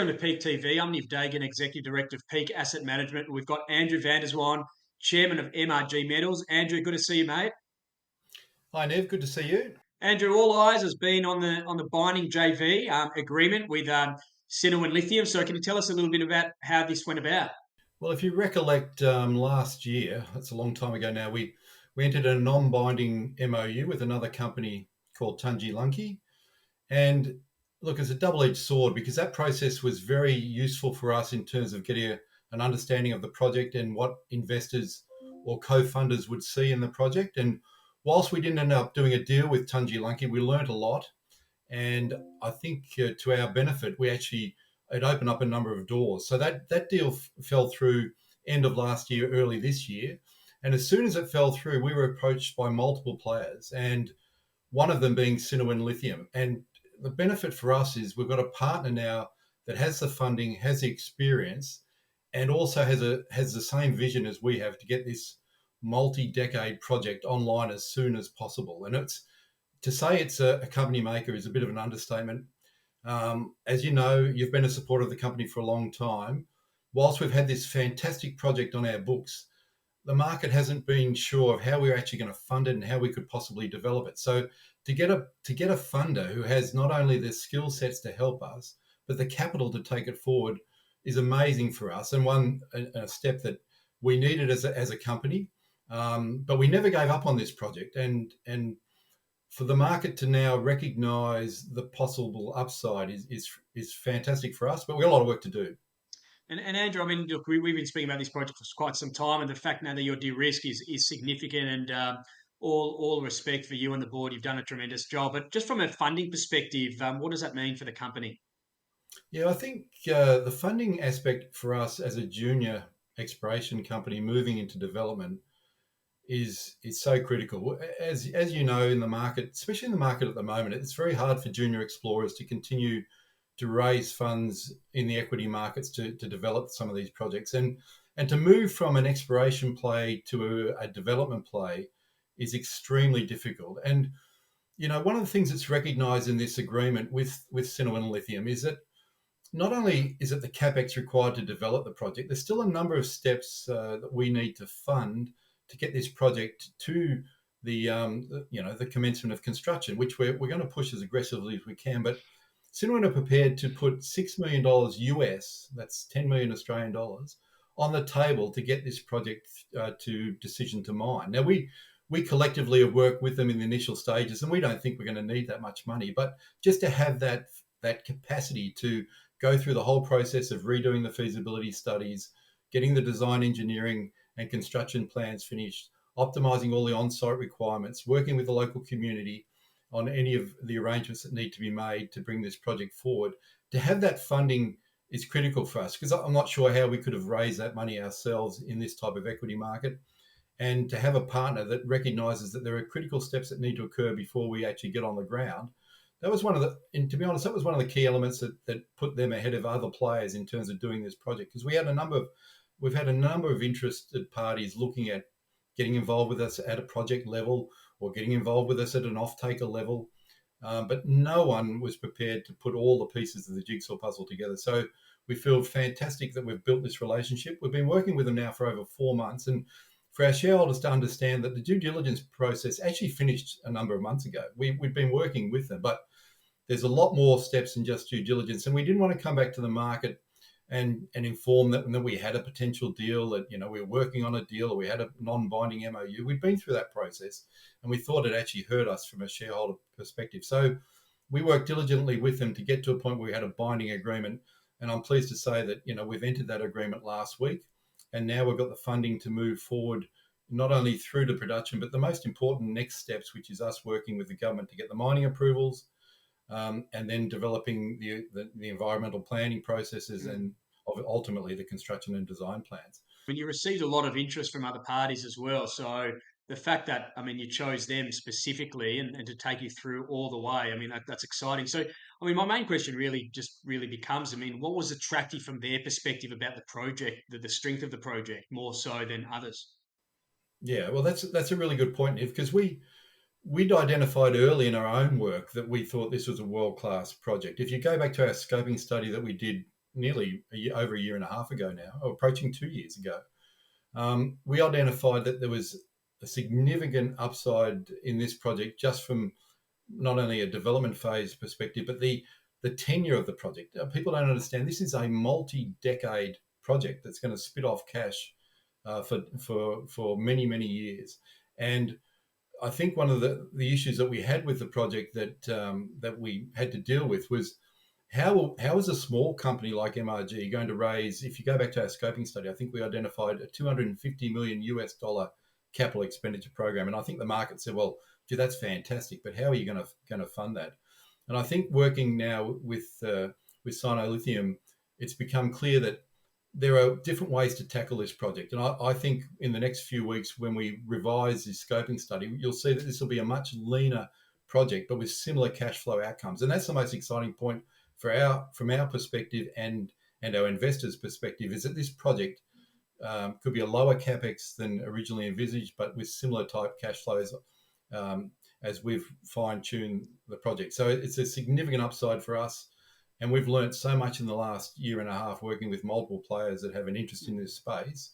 Welcome to Peak TV. I'm Niv Dagan, Executive Director of Peak Asset Management. We've got Andrew Van Der Zwan, Chairman of MRG Metals. Andrew, good to see you, mate. Hi, Nev. Good to see you. Andrew, all eyes has been on the binding JV agreement with Sinowin Lithium. So, can you tell us a little bit about how this went about? Well, if you recollect last year, that's a long time ago now, we entered a non-binding MOU with another company called Tunji Lunky. And look, it's a double-edged sword because that process was very useful for us in terms of getting an understanding of the project and what investors or co-funders would see in the project. And whilst we didn't end up doing a deal with Tunji Lunky, we learned a lot. And I think to our benefit, we actually it opened up a number of doors. So that deal fell through end of last year, early this year, and as soon as it fell through, we were approached by multiple players, and one of them being Sinowin Lithium. And the benefit for us is we've got a partner now that has the funding, has the experience, and also has the same vision as we have to get this multi-decade project online as soon as possible. And it's to say it's a company maker is a bit of an understatement. As you know, you've been a supporter of the company for a long time. Whilst we've had this fantastic project on our books, the market hasn't been sure of how we're actually going to fund it and how we could possibly develop it. So to get a funder who has not only the skill sets to help us, but the capital to take it forward is amazing for us, and a step that we needed as a company. But we never gave up on this project, and for the market to now recognise the possible upside is fantastic for us. But we've got a lot of work to do. And Andrew, I mean, look, we've been speaking about this project for quite some time, and the fact now that your de-risk is significant, and all respect for you and the board, you've done a tremendous job. But just from a funding perspective, what does that mean for the company? Yeah, I think the funding aspect for us as a junior exploration company moving into development is so critical. As you know, in the market, especially in the market at the moment, it's very hard for junior explorers to continue to raise funds in the equity markets to develop some of these projects, and to move from an exploration play to a development play is extremely difficult. And one of the things that's recognised in this agreement with Sinowin Lithium is that not only is it the capex required to develop the project, there's still a number of steps that we need to fund to get this project to the commencement of construction, which we're going to push as aggressively as we can. But Sinwin are prepared to put $6 million US, that's 10 million Australian dollars, on the table to get this project to decision to mine. Now we collectively have worked with them in the initial stages, and we don't think we're going to need that much money, but just to have that capacity to go through the whole process of redoing the feasibility studies, getting the design engineering and construction plans finished, optimizing all the on-site requirements, working with the local community on any of the arrangements that need to be made to bring this project forward. To have that funding is critical for us, because I'm not sure how we could have raised that money ourselves in this type of equity market. And to have a partner that recognizes that there are critical steps that need to occur before we actually get on the ground, and to be honest, that was one of the key elements that put them ahead of other players in terms of doing this project, because we've had a number of interested parties looking at getting involved with us at a project level or getting involved with us at an off-taker level. But no one was prepared to put all the pieces of the jigsaw puzzle together. So we feel fantastic that we've built this relationship. We've been working with them now for over 4 months. And for our shareholders to understand that the due diligence process actually finished a number of months ago. We've been working with them, but there's a lot more steps than just due diligence. And we didn't want to come back to the market and inform them that we had a potential deal, that we were working on a deal, or we had a non-binding MOU. We'd been through that process, and we thought it actually hurt us from a shareholder perspective. So we worked diligently with them to get to a point where we had a binding agreement. And I'm pleased to say that we've entered that agreement last week, and now we've got the funding to move forward, not only through to production, but the most important next steps, which is us working with the government to get the mining approvals, and then developing the environmental planning processes, and ultimately the construction and design plans. I mean, you received a lot of interest from other parties as well. So the fact that, I mean, you chose them specifically and to take you through all the way, I mean, that's exciting. So, I mean, my main question really becomes, I mean, what was attractive from their perspective about the project, the strength of the project, more so than others? Yeah, well, that's a really good point, Niv, because we'd identified early in our own work that we thought this was a world-class project. If you go back to our scoping study that we did nearly over a year and a half ago now, or approaching 2 years ago, we identified that there was a significant upside in this project just from not only a development phase perspective, but the tenure of the project. People don't understand this is a multi-decade project that's going to spit off cash for many years. And I think one of the issues that we had with the project that we had to deal with was how is a small company like MRG going to raise? If you go back to our scoping study, I think we identified a $250 million US capital expenditure program, and I think the market said, "Well, gee, that's fantastic, but how are you going to fund that?" And I think working now with Lithium, it's become clear that there are different ways to tackle this project. And I think in the next few weeks, when we revise this scoping study, you'll see that this will be a much leaner project, but with similar cash flow outcomes. And that's the most exciting point from our perspective and our investors' perspective, is that this project could be a lower capex than originally envisaged, but with similar type cash flows as we've fine-tuned the project. So it's a significant upside for us. And we've learned so much in the last year and a half working with multiple players that have an interest in this space.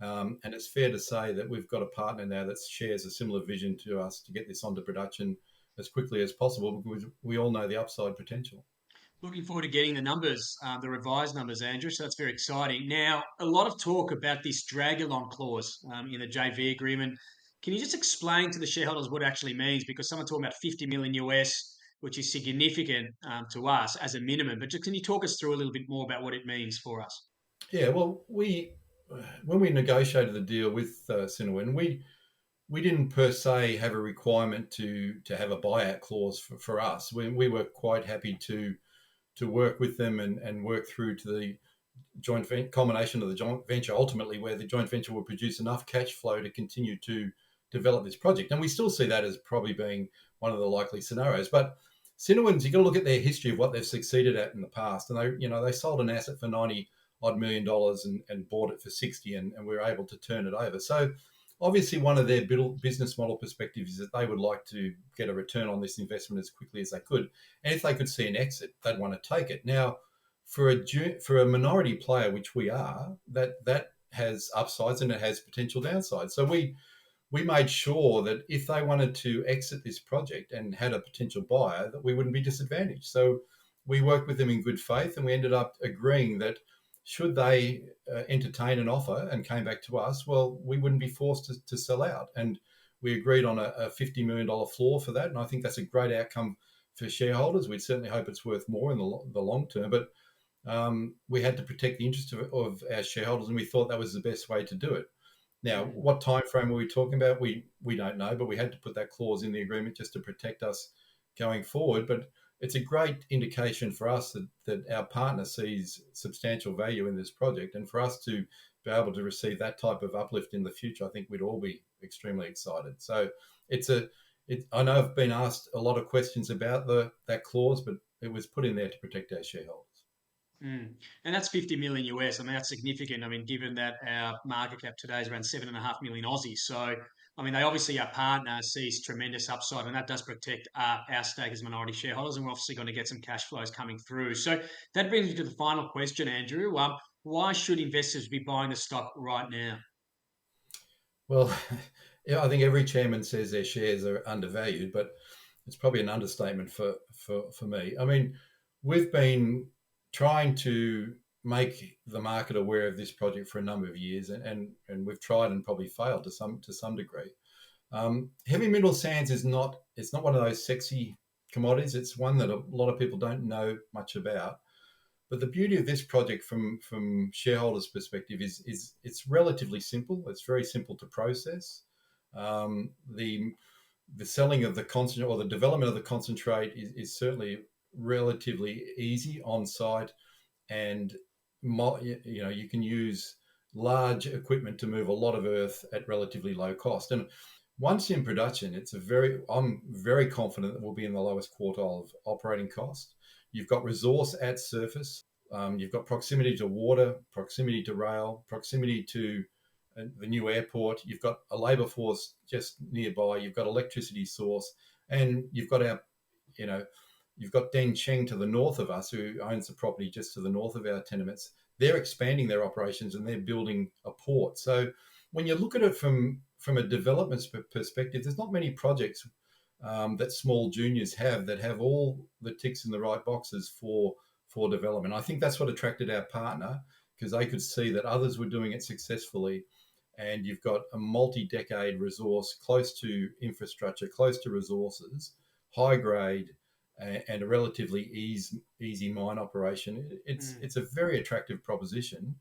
And it's fair to say that we've got a partner now that shares a similar vision to us to get this onto production as quickly as possible, because we all know the upside potential. Looking forward to getting the numbers, the revised numbers, Andrew. So that's very exciting. Now, a lot of talk about this drag-along clause in the JV agreement. Can you just explain to the shareholders what it actually means? Because someone talking about 50 million US, which is significant to us as a minimum. But just, can you talk us through a little bit more about what it means for us? Yeah, well, when we negotiated the deal with Sinowin, we didn't per se have a requirement to have a buyout clause for us. We were quite happy to work with them and work through to the culmination of the joint venture, ultimately where the joint venture will produce enough cash flow to continue to develop this project. And we still see that as probably being one of the likely scenarios. But Sinowin's, you've got to look at their history of what they've succeeded at in the past. And they sold an asset for $90 million and bought it for 60, and we were able to turn it over. So obviously one of their business model perspectives is that they would like to get a return on this investment as quickly as they could. And if they could see an exit, they'd want to take it. Now, for a minority player, which we are, that has upsides and it has potential downsides. So we made sure that if they wanted to exit this project and had a potential buyer, that we wouldn't be disadvantaged. So we worked with them in good faith, and we ended up agreeing that should they entertain an offer and came back to us, well, we wouldn't be forced to sell out. And we agreed on a $50 million floor for that. And I think that's a great outcome for shareholders. We'd certainly hope it's worth more in the long term. But we had to protect the interest of our shareholders, and we thought that was the best way to do it. Now, what time frame were we talking about? We don't know, but we had to put that clause in the agreement just to protect us going forward. But it's a great indication for us that our partner sees substantial value in this project, and for us to be able to receive that type of uplift in the future, I think we'd all be extremely excited. So I know I've been asked a lot of questions about that clause, but it was put in there to protect our shareholders. Mm. And that's 50 million US. I mean, that's significant. I mean, given that our market cap today is around 7.5 million Aussie. So, I mean, they obviously, our partner sees tremendous upside, and that does protect our stake as minority shareholders. And we're obviously going to get some cash flows coming through. So that brings me to the final question, Andrew. Why should investors be buying the stock right now? Well, yeah, I think every chairman says their shares are undervalued, but it's probably an understatement for me. I mean, we've been trying to make the market aware of this project for a number of years, and we've tried and probably failed to some degree. Heavy mineral sands is not one of those sexy commodities. It's one that a lot of people don't know much about. But the beauty of this project, from shareholders' perspective, is it's relatively simple. It's very simple to process. The selling of the concentrate, or the development of the concentrate, is certainly relatively easy on site, and you can use large equipment to move a lot of earth at relatively low cost. And once in production, I'm very confident that we'll be in the lowest quartile of operating cost. You've got resource at surface. You've got proximity to water, proximity to rail, proximity to the new airport. You've got a labour force just nearby. You've got electricity source, and you've got our You've got Deng Cheng to the north of us, who owns the property just to the north of our tenements. They're expanding their operations and they're building a port. So when you look at it from a development perspective, there's not many projects that small juniors that have all the ticks in the right boxes for development. I think that's what attracted our partner, because they could see that others were doing it successfully, and you've got a multi-decade resource close to infrastructure, close to resources, high grade, and a relatively easy mine operation. Mm. It's a very attractive proposition.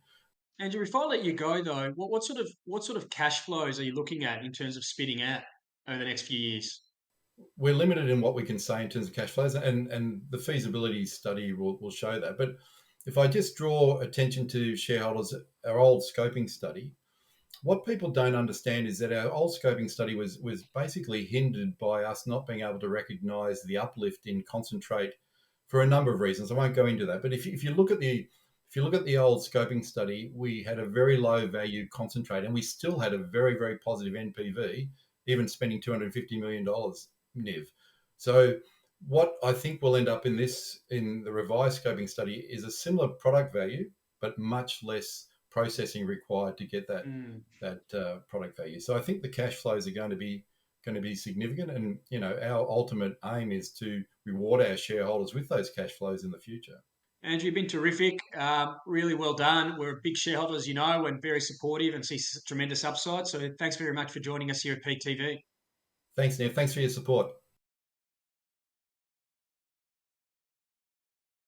Andrew, if I let you go though, what sort of cash flows are you looking at in terms of spitting out over the next few years? We're limited in what we can say in terms of cash flows, and the feasibility study will show that. But if I just draw attention to shareholders, our old scoping study, what people don't understand is that our old scoping study was basically hindered by us not being able to recognise the uplift in concentrate for a number of reasons. I won't go into that, but if you look at the old scoping study, we had a very low value concentrate, and we still had a very positive NPV, even spending $250 million, Niv. So what I think will end up in the revised scoping study is a similar product value, but much less processing required to get Mm. that product value. So I think the cash flows are going to be significant, and our ultimate aim is to reward our shareholders with those cash flows in the future. Andrew, you've been terrific. Really well done. We're big shareholders, as you know, and very supportive and see tremendous upside. So thanks very much for joining us here at Peak TV. Thanks, Nev. Thanks for your support.